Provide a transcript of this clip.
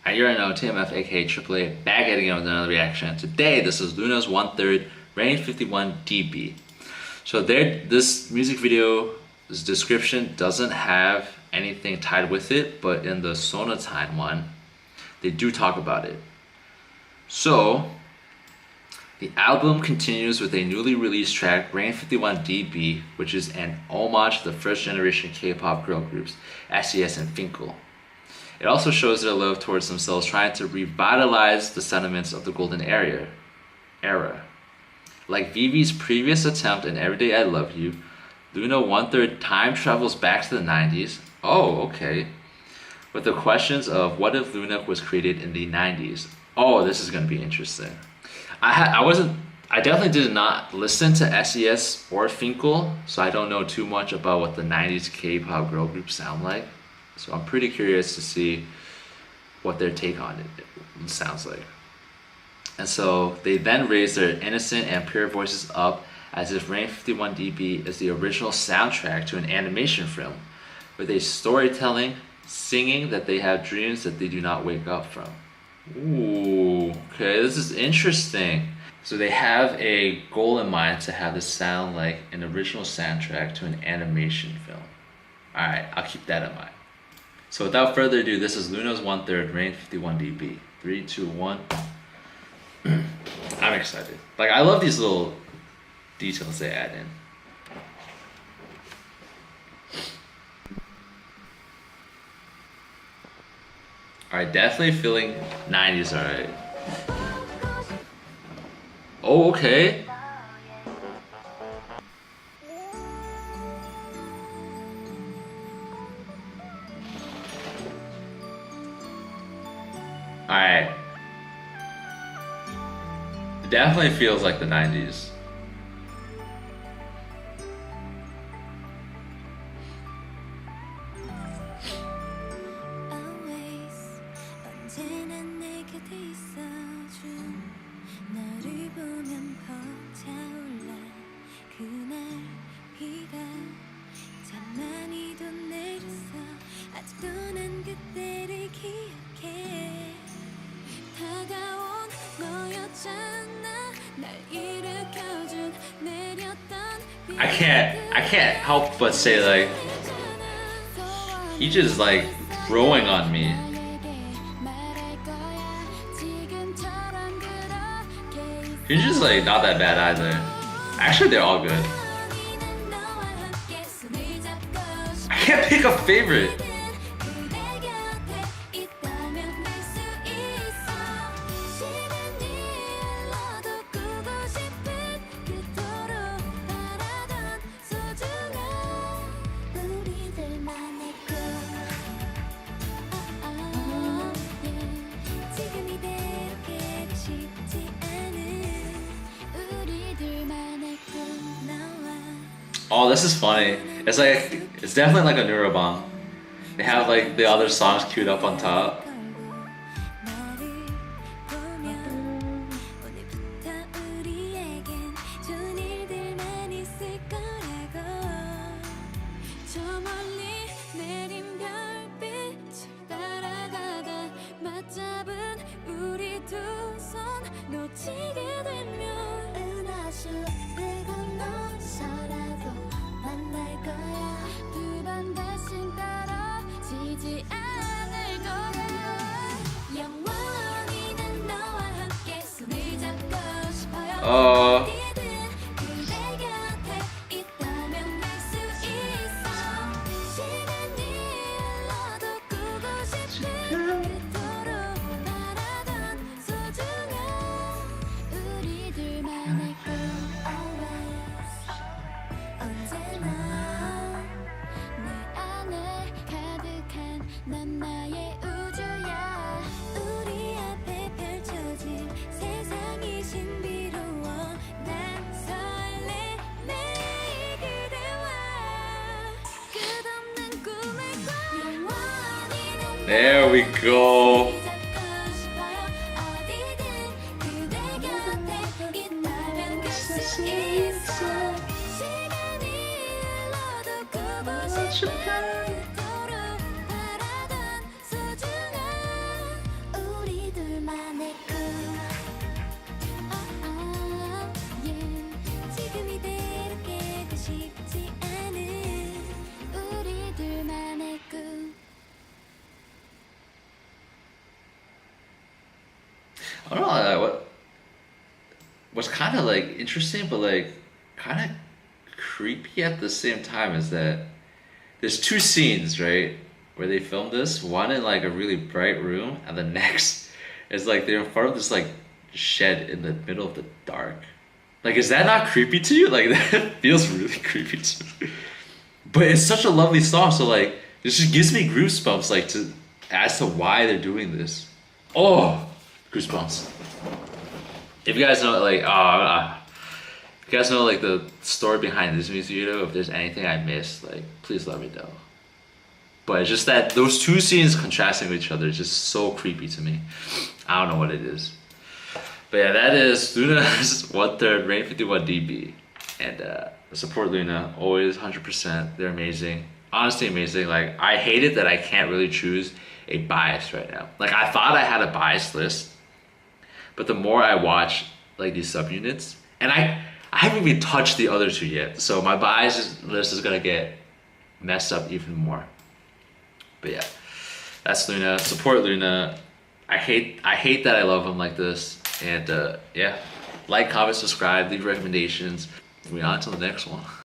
Alright, you already know TMF aka AAA back at it again with another reaction. Today, this is LOONA's 1/3 Range 51 dB. So this music video's description doesn't have anything tied with it, but in the Sonatine one, they do talk about it. So, the album continues with a newly released track, Range 51 dB, which is an homage to the first generation K-pop girl groups, SES and Finkel. It also shows their love towards themselves, trying to revitalize the sentiments of the golden era. Like Vivi's previous attempt in Everyday I Love You, LOONA 1/3 time travels back to the 90s. Oh, okay. With the questions of what if LOONA was created in the 90s? Oh, this is gonna be interesting. I definitely did not listen to SES or Finkel, so I don't know too much about what the 90s K-pop girl groups sound like. So I'm pretty curious to see what their take on it sounds like. And so they then raise their innocent and pure voices up as if Range 51 dB is the original soundtrack to an animation film, with a storytelling, singing that they have dreams that they do not wake up from. Ooh, okay, this is interesting. So they have a goal in mind to have this sound like an original soundtrack to an animation film. Alright, I'll keep that in mind. So without further ado, this is LOONA's 1/3 Range 51 dB. 3, 2, 1. I'm excited. Like, I love these little details they add in. Alright, definitely feeling 90s, alright. Oh, okay. Alright. It definitely feels like the 90s. I can't help but say, like, he just like growing on me. He's just like not that bad either. Actually, they're all good. I can't pick a favorite. Oh, this is funny. It's definitely like a Neurobomb. They have like the other songs queued up on top. There we go. I don't know what's kind of like interesting, but like kind of creepy at the same time is that there's two scenes, right, where they filmed this. One in like a really bright room, and the next is like they're in front of this like shed in the middle of the dark. Like, is that not creepy to you? Like, that feels really creepy to me. But it's such a lovely song, so like, this just gives me goosebumps, like to as to why they're doing this. Oh, goosebumps. If you guys know, like, if you guys know like the story behind this music video, if there's anything I missed, like, please let me know. But it's just that those two scenes contrasting with each other is just so creepy to me. I don't know what it is. But yeah, that is LOONA's 1/3 Rain 51 dB. And support LOONA, always 100%. They're amazing. Honestly amazing. Like, I hate it that I can't really choose a bias right now. Like, I thought I had a bias list, but the more I watch like these subunits, and I haven't even touched the other two yet, so my bias list is gonna get messed up even more. But yeah, that's LOONA. Support LOONA. I hate that I love them like this. And yeah, like, comment, subscribe, leave recommendations. Moving on to the next one.